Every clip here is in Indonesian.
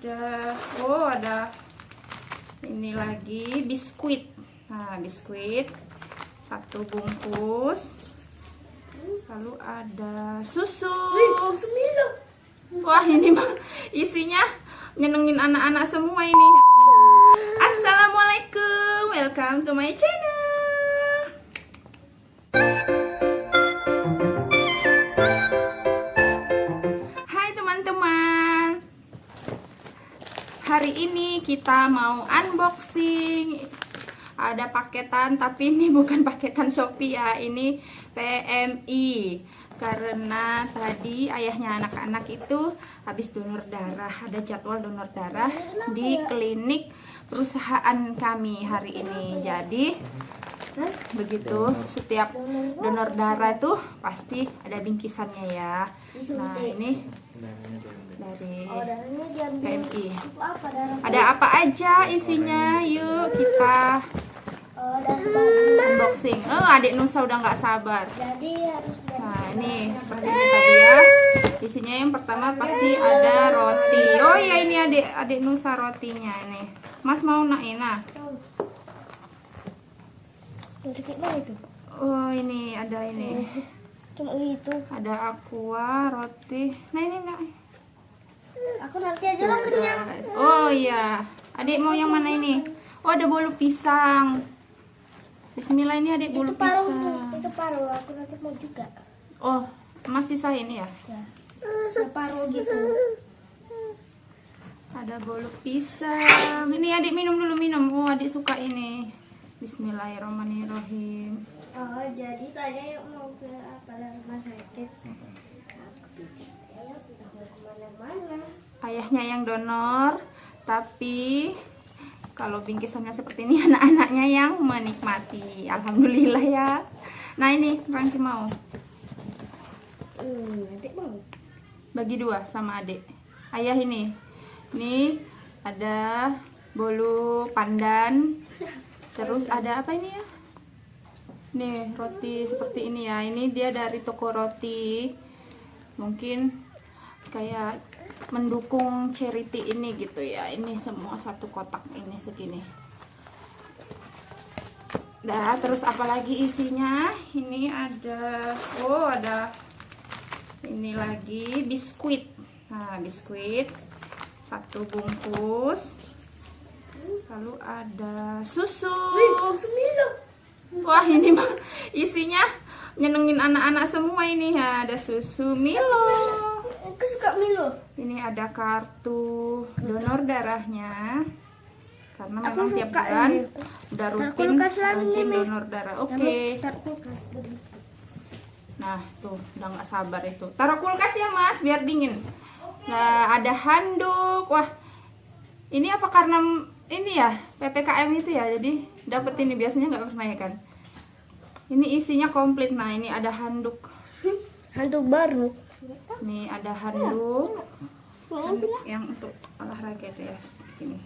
ada ini lagi biskuit. Nah, biskuit 1 bungkus. Lalu ada susu. Wah, ini mah isinya nyenengin anak-anak semua ini. Assalamualaikum, welcome to my channel. Hai teman-teman, hari ini kita mau unboxing. Ada paketan, tapi ini bukan paketan Shopee ya, ini PMI. Karena tadi ayahnya anak-anak itu habis donor darah, ada jadwal donor darah di klinik perusahaan kami hari ini. Jadi begitu, setiap donor darah itu pasti ada bingkisannya ya. Nah, ini dari PMI. Ada apa aja isinya? Yuk kita unboxing. Adik Nusa udah nggak sabar. Nah, ini seperti ini tadi ya. Isinya yang pertama pasti ada roti. Oh iya, ini adik Nusa rotinya nih. Mas mau Naina? Oh, ini ada ini. Cuma itu. Ada aqua roti. Nah, ini enggak. Aku nanti aja lah kenyang. Oh iya. Adik mau yang mana ini? Oh, ada bolu pisang. Bismillah, ini adik bolu pisang. Itu paruh. Aku nanti mau juga. Oh, masih sisa ini ya? Ya. Separuh gitu. Ada bolu pisang. Ini adik minum dulu, minum. Oh, adik suka ini. Bismillahirrahmanirrahim. Oh, jadi saya yang mau ke rumah sakit. Kemana-mana. Ayahnya yang donor, tapi kalau bingkisannya seperti ini anak-anaknya yang menikmati. Alhamdulillah ya. Nah, ini Rangki mau. Adik mau. Bagi 2 sama adik. Ayah ini. Ini ada bolu pandan. Terus ada apa ini ya? Nih, roti seperti ini ya. Ini dia dari toko roti. Mungkin kayak mendukung charity ini gitu ya. Ini semua satu kotak ini segini. Dah, terus apalagi isinya? Ini ada ada ini lagi biskuit. Nah, biskuit 1 bungkus. Lalu ada susu. Wah, ini mah isinya nyenengin anak-anak semua ini ya. Ada susu Milo. Aku suka Milo. Ini ada kartu donor darahnya. Karena memang Aku tiap suka bulan ini. udah rutin Kulkas lagi rajin nih. donor darah. Oke. Kulkas. Nah, tuh udah nggak sabar itu. Taruh kulkas ya, Mas, biar dingin. Nah, ada handuk. Wah, ini apa karena ini ya PPKM itu ya, jadi dapet ini, biasanya nggak pernah ya kan. Ini isinya komplit. Nah, ini ada handuk. Handuk baru. Nih ada handuk yang untuk olahraga itu ya, ini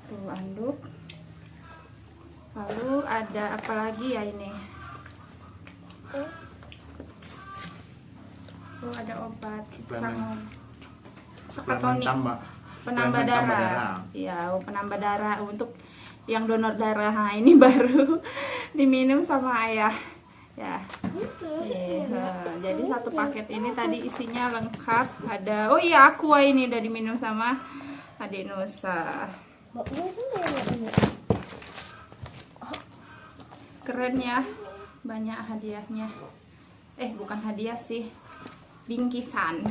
tuh handuk. Lalu ada apa lagi ya ini? Oh, ada obat Sakatonik, penambah darah. Iya, penambah darah untuk yang donor darah. Nah, ini baru diminum sama ayah ya. Jadi 1 paket ini tadi isinya lengkap. Ada aqua ini udah diminum sama adik Nusa. Keren ya, banyak hadiahnya. Bukan hadiah sih, bingkisan.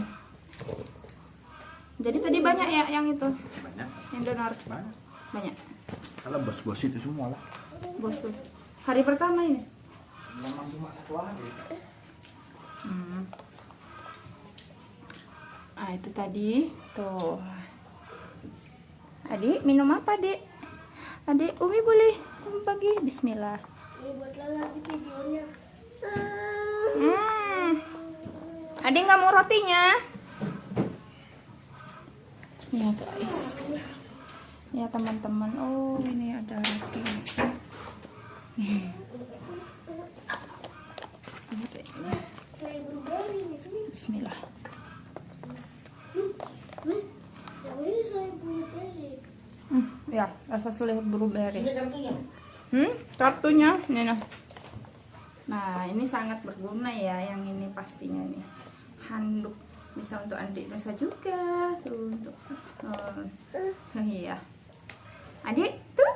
Jadi tadi banyak ya yang itu, Banyak. yang donor. Banyak. Kalau bos-bos itu semua lah. Bos-bos. Hari pertama ini. Memang cuma 1 hari. Ah, itu tadi tuh. Adik minum apa, Dek? Adik, Umi boleh bagi. Bismillah. Ini buatlah lagi videonya. Adik nggak mau rotinya? Ya guys, ya teman-teman. Oh, ini ada roti. Bismillah. Yang ini saya blueberry. Ya, rasa selai blueberry. Ini kartunya. Kartunya ini nah. Nah, ini sangat berguna ya, yang ini pastinya nih. Handuk bisa untuk adik bisa juga tuh untuk iya. Adik tuh.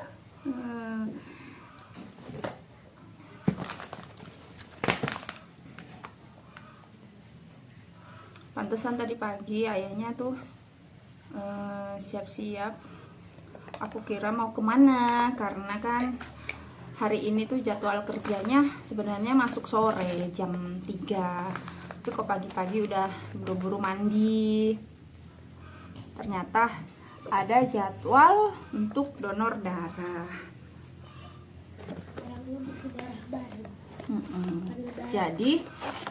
Pantesan tadi pagi ayahnya tuh siap-siap. Aku kira mau kemana, karena kan hari ini tuh jadwal kerjanya sebenarnya masuk sore jam 3. Tapi kok pagi-pagi udah buru-buru mandi. Ternyata ada jadwal untuk donor darah. Aku butuh darah baru. Jadi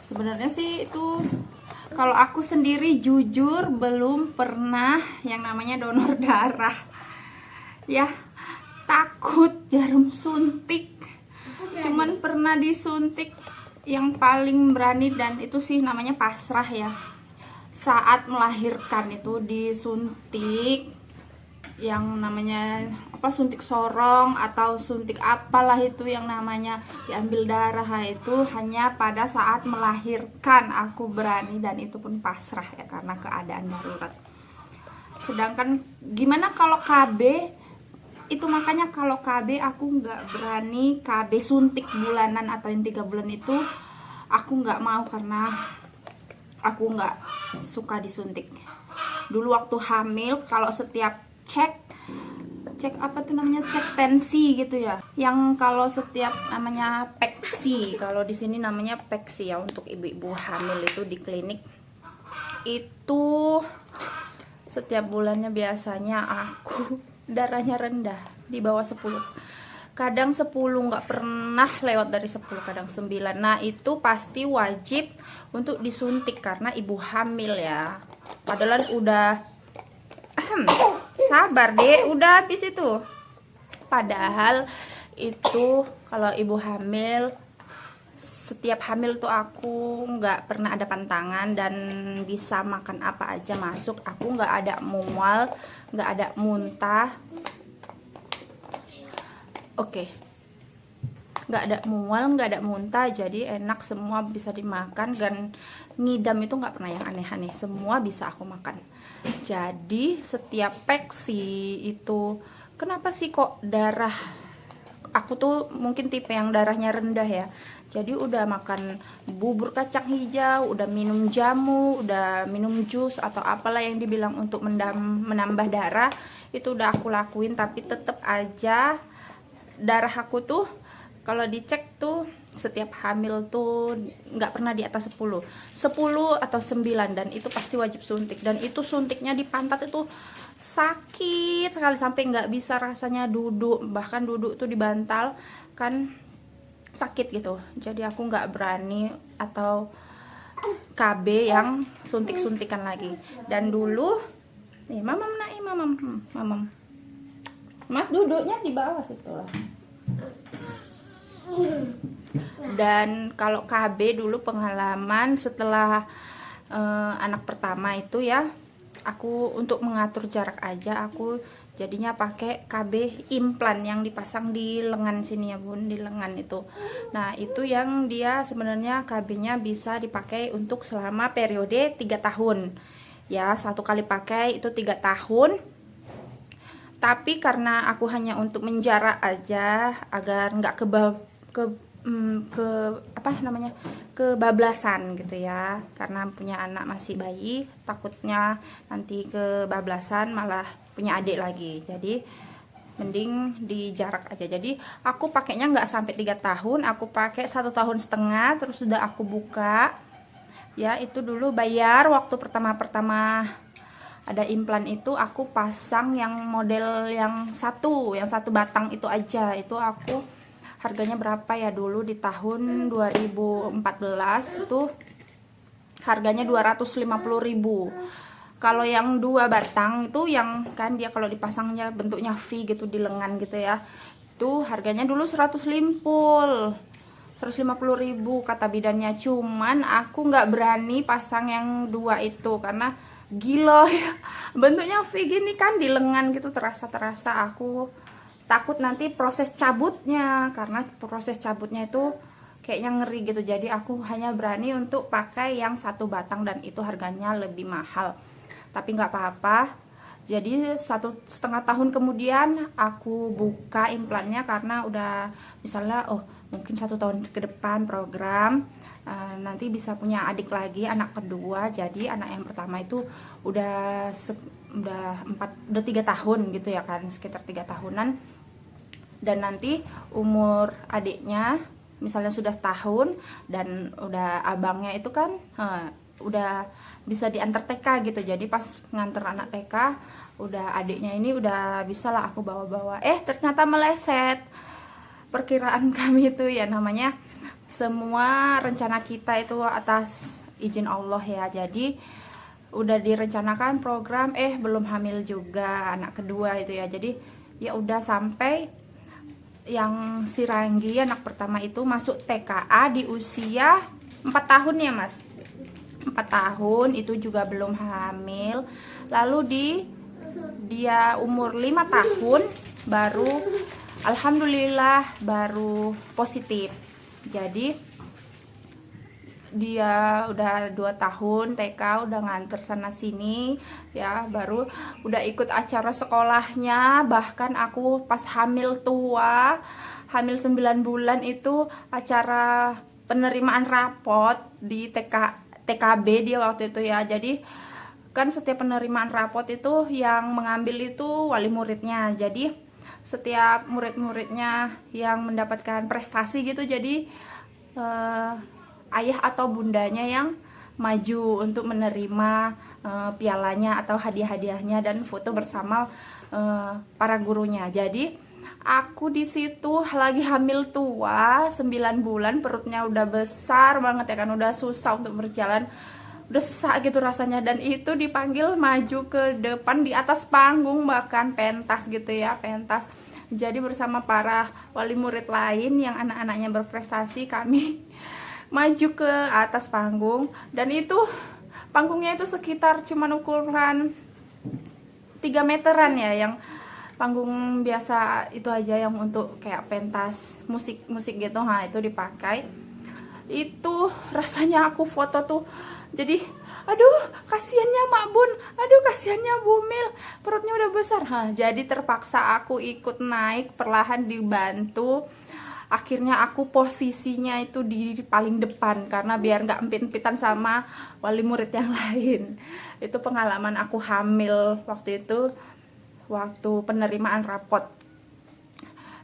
sebenarnya sih itu, kalau aku sendiri jujur belum pernah yang namanya donor darah. Ya, takut jarum suntik. Cuman pernah disuntik yang paling berani, dan itu sih namanya pasrah ya. Saat melahirkan itu disuntik yang namanya apa, suntik sorong atau suntik apalah itu yang namanya diambil darah, itu hanya pada saat melahirkan aku berani, dan itu pun pasrah ya karena keadaan darurat. Sedangkan gimana kalau KB itu, makanya kalau KB aku nggak berani. KB suntik bulanan atau yang 3 bulan itu aku nggak mau, karena aku nggak suka disuntik. Dulu waktu hamil, kalau setiap cek apa tuh namanya, cek tensi gitu ya, yang kalau setiap namanya peksi, kalau di sini namanya peksi ya untuk ibu-ibu hamil itu di klinik itu, setiap bulannya biasanya aku darahnya rendah di bawah 10, kadang 10, nggak pernah lewat dari 10, kadang 9. Nah itu pasti wajib untuk disuntik karena ibu hamil ya. Padahal udah sabar deh, udah habis itu. Padahal itu kalau ibu hamil, setiap hamil tuh aku nggak pernah ada pantangan dan bisa makan apa aja masuk. Aku nggak ada mual, nggak ada muntah. Oke, nggak ada mual, nggak ada muntah, jadi enak, semua bisa dimakan. Dan ngidam itu nggak pernah yang aneh-aneh, semua bisa aku makan. Jadi setiap peksi itu, kenapa sih kok darah aku tuh mungkin tipe yang darahnya rendah ya. Jadi udah makan bubur kacang hijau, udah minum jamu, udah minum jus atau apalah yang dibilang untuk menambah darah, itu udah aku lakuin. Tapi tetap aja darah aku tuh kalau dicek tuh setiap hamil tuh nggak pernah di atas 10 atau 9, dan itu pasti wajib suntik. Dan itu suntiknya di pantat itu sakit sekali, sampai nggak bisa rasanya duduk, bahkan duduk tuh di bantal kan sakit gitu. Jadi aku nggak berani atau KB yang suntik-suntikan lagi. Dan dulu nih mamam Mas duduknya di bawah situ lah. Dan kalau KB dulu pengalaman setelah anak pertama itu ya, aku untuk mengatur jarak aja, aku jadinya pakai KB implan yang dipasang di lengan sini ya bun, di lengan itu. Nah itu yang dia sebenarnya KB-nya bisa dipakai untuk selama periode 3 tahun ya, 1 kali pakai itu 3 tahun. Tapi karena aku hanya untuk menjarak aja agar nggak kebablasan gitu ya, karena punya anak masih bayi, takutnya nanti kebablasan malah punya adik lagi, jadi mending di jarak aja. Jadi aku pakainya nggak sampai 3 tahun, aku pakai 1,5 tahun, terus sudah aku buka ya. Itu dulu bayar waktu pertama ada implan itu, aku pasang yang model yang satu batang itu aja. Itu aku harganya berapa ya, dulu di tahun 2014 itu harganya 250.000. Kalau yang 2 batang itu, yang kan dia kalau dipasangnya bentuknya V gitu di lengan gitu ya, itu harganya dulu 150.000 kata bidannya. Cuman aku nggak berani pasang yang 2 itu karena gila ya, bentuknya V gini kan di lengan gitu, terasa aku takut nanti proses cabutnya, karena proses cabutnya itu kayaknya ngeri gitu. Jadi aku hanya berani untuk pakai yang 1 batang dan itu harganya lebih mahal, tapi nggak apa-apa. Jadi 1,5 tahun kemudian aku buka implannya, karena udah misalnya mungkin 1 tahun ke depan program nanti bisa punya adik lagi, anak kedua. Jadi anak yang pertama itu udah 3 tahun gitu ya kan, sekitar 3 tahunan. Dan nanti umur adiknya misalnya sudah setahun dan udah abangnya itu kan udah bisa diantar TK gitu. Jadi pas nganter anak TK udah adiknya ini udah bisa lah aku bawa-bawa. Ternyata meleset perkiraan kami itu ya, namanya semua rencana kita itu atas izin Allah ya. Jadi udah direncanakan program, belum hamil juga anak kedua itu ya. Jadi ya udah sampai yang si Ranggi anak pertama itu masuk TKA di usia 4 tahun ya Mas, 4 tahun itu juga belum hamil. Lalu dia umur 5 tahun baru alhamdulillah baru positif. Jadi dia udah 2 tahun TK, udah nganter sana sini ya, baru udah ikut acara sekolahnya. Bahkan aku pas hamil tua, hamil 9 bulan itu acara penerimaan rapot di TKB dia waktu itu ya. Jadi kan setiap penerimaan rapot itu yang mengambil itu wali muridnya. Jadi setiap murid-muridnya yang mendapatkan prestasi gitu, jadi ayah atau bundanya yang maju untuk menerima pialanya atau hadiah-hadiahnya dan foto bersama para gurunya. Jadi aku di situ lagi hamil tua 9 bulan, perutnya udah besar banget ya kan, udah susah untuk berjalan, udah sesak gitu rasanya. Dan itu dipanggil maju ke depan di atas panggung, bahkan pentas gitu ya, pentas. Jadi bersama para wali murid lain yang anak-anaknya berprestasi, kami maju ke atas panggung. Dan itu panggungnya itu sekitar cuman ukuran 3 meteran ya, yang panggung biasa itu aja, yang untuk kayak pentas musik gitu, itu dipakai. Itu rasanya aku foto tuh jadi aduh kasihannya Mak Bun, aduh kasihannya Bumil, perutnya udah besar. Jadi terpaksa aku ikut naik perlahan dibantu. Akhirnya aku posisinya itu di paling depan karena biar nggak empit-empitan sama wali murid yang lain. Itu pengalaman aku hamil waktu itu, waktu penerimaan rapot.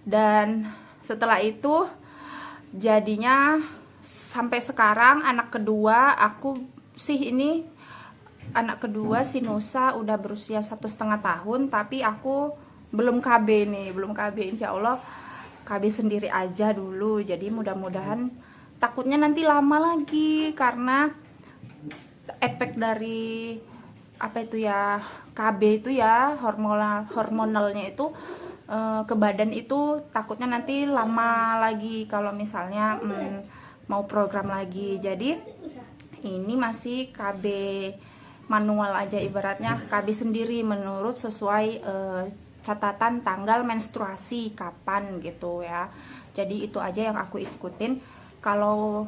Dan setelah itu jadinya sampai sekarang anak kedua aku anak kedua si Nusa udah berusia 1,5 tahun, tapi aku belum KB nih, belum KB. Insya Allah KB sendiri aja dulu. Jadi mudah-mudahan, takutnya nanti lama lagi karena efek dari apa itu ya, KB itu ya, hormonalnya itu ke badan itu, takutnya nanti lama lagi kalau misalnya mau program lagi. Jadi ini masih KB manual aja, ibaratnya KB sendiri menurut sesuai catatan tanggal menstruasi kapan gitu ya. Jadi itu aja yang aku ikutin. Kalau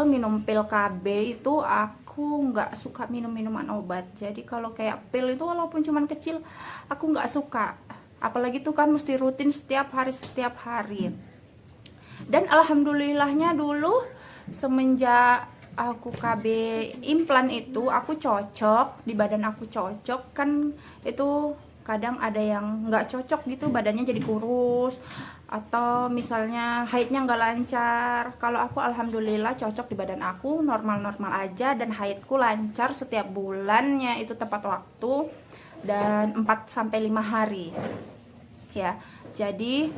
minum pil KB itu aku nggak suka minum minuman obat. Jadi kalau kayak pil itu walaupun cuman kecil aku nggak suka, apalagi tuh kan mesti rutin setiap hari. Dan alhamdulillahnya dulu semenjak aku KB implan itu aku cocok, di badan aku cocok. Kan itu kadang ada yang nggak cocok gitu, badannya jadi kurus atau misalnya haidnya nggak lancar. Kalau aku alhamdulillah cocok, di badan aku normal-normal aja dan haidku lancar setiap bulannya itu tepat waktu dan 4-5 hari ya. Jadi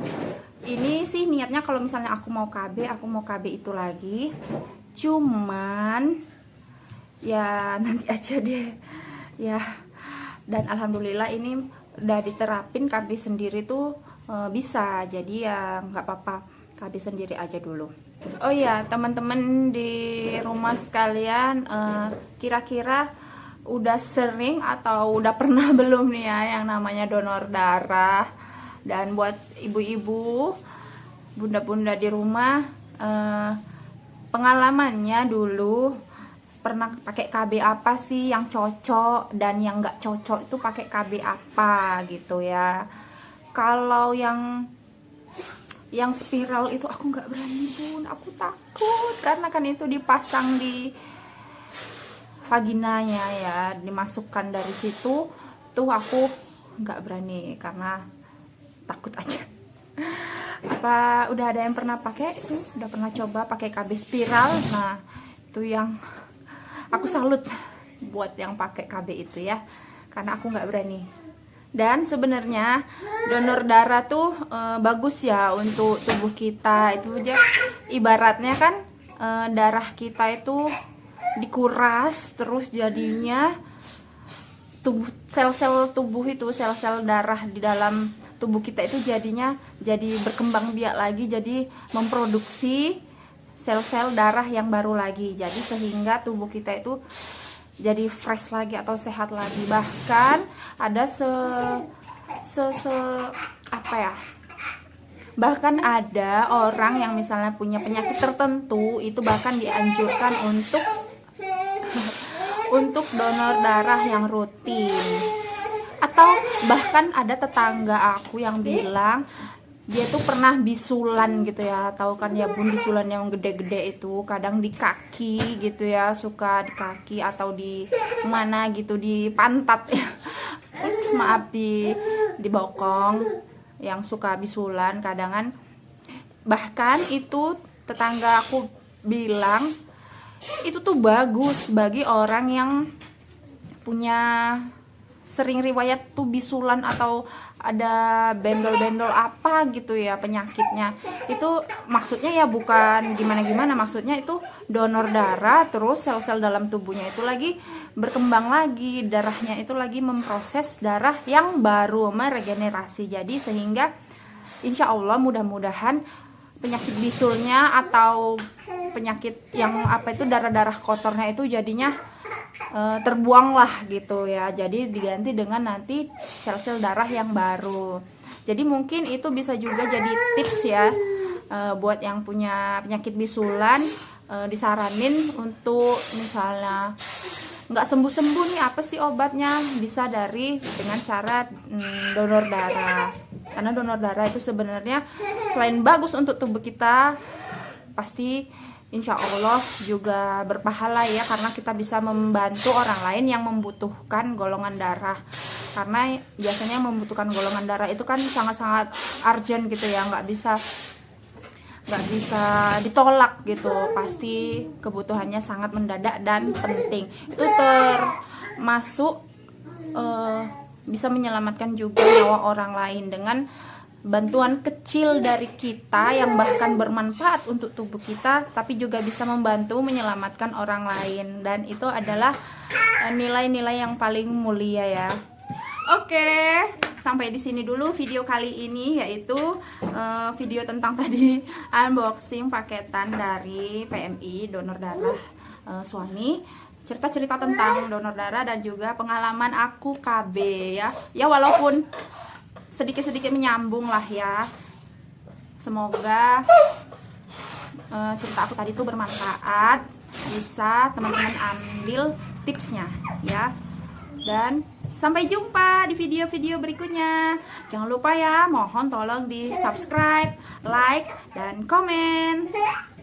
ini sih niatnya kalau misalnya aku mau KB itu lagi. Cuman ya nanti aja deh ya. Dan alhamdulillah ini udah diterapin KB sendiri tuh bisa. Jadi ya nggak apa-apa, KB sendiri aja dulu. Oh ya teman-teman di rumah sekalian, kira-kira udah sering atau udah pernah belum nih ya yang namanya donor darah. Dan buat ibu-ibu, bunda-bunda di rumah, pengalamannya dulu pernah pakai KB apa sih yang cocok dan yang nggak cocok itu pakai KB apa gitu ya. Kalau yang spiral itu aku nggak berani bun, aku takut karena kan itu dipasang di vaginanya ya, dimasukkan dari situ tuh, aku nggak berani karena takut aja. Apa udah ada yang pernah pakai itu, udah pernah coba pakai KB spiral. Nah itu yang aku salut buat yang pakai KB itu ya, karena aku nggak berani. Dan sebenarnya donor darah tuh bagus ya untuk tubuh kita. Itu aja ibaratnya kan darah kita itu dikuras, terus jadinya tubuh, sel-sel tubuh itu, sel-sel darah di dalam tubuh kita itu jadinya jadi berkembang biak lagi, jadi memproduksi sel-sel darah yang baru lagi. Jadi sehingga tubuh kita itu jadi fresh lagi atau sehat lagi. Bahkan ada bahkan ada orang yang misalnya punya penyakit tertentu itu bahkan dianjurkan untuk donor darah yang rutin. Atau bahkan ada tetangga aku yang bilang dia tuh pernah bisulan gitu ya, tahu kan ya bun, bisulan yang gede-gede itu kadang di kaki gitu ya, suka di kaki atau di mana gitu, di pantat ya. Maaf, di bokong yang suka bisulan kadangan. Bahkan itu tetangga aku bilang itu tuh bagus bagi orang yang punya sering riwayat tuh bisulan atau ada bendol-bendol apa gitu ya penyakitnya. Itu maksudnya ya bukan gimana-gimana, maksudnya itu donor darah, terus sel-sel dalam tubuhnya itu lagi berkembang lagi, darahnya itu lagi memproses darah yang baru, meregenerasi. Jadi sehingga insya Allah mudah-mudahan penyakit bisulnya atau penyakit yang apa itu darah-darah kotornya itu jadinya terbuang lah gitu ya, jadi diganti dengan nanti sel-sel darah yang baru. Jadi mungkin itu bisa juga jadi tips ya buat yang punya penyakit bisulan, disaranin untuk misalnya nggak sembuh-sembuh nih, apa sih obatnya, bisa dengan cara donor darah. Karena donor darah itu sebenarnya selain bagus untuk tubuh kita, pasti insya Allah juga berpahala ya, karena kita bisa membantu orang lain yang membutuhkan golongan darah. Karena biasanya yang membutuhkan golongan darah itu kan sangat-sangat urgent gitu ya, nggak bisa ditolak gitu, pasti kebutuhannya sangat mendadak dan penting. Itu termasuk bisa menyelamatkan juga nyawa orang lain dengan bantuan kecil dari kita yang bahkan bermanfaat untuk tubuh kita, tapi juga bisa membantu menyelamatkan orang lain. Dan itu adalah nilai-nilai yang paling mulia ya. Oke, sampai di sini dulu video kali ini, yaitu video tentang tadi unboxing paketan dari PMI donor darah suami, cerita-cerita tentang donor darah dan juga pengalaman aku KB ya. Ya walaupun sedikit-sedikit menyambung lah ya. Semoga cerita aku tadi itu bermanfaat, bisa teman-teman ambil tipsnya ya. Dan sampai jumpa di video-video berikutnya. Jangan lupa ya, mohon tolong di subscribe, like, dan komen.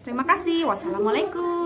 Terima kasih. Wassalamualaikum.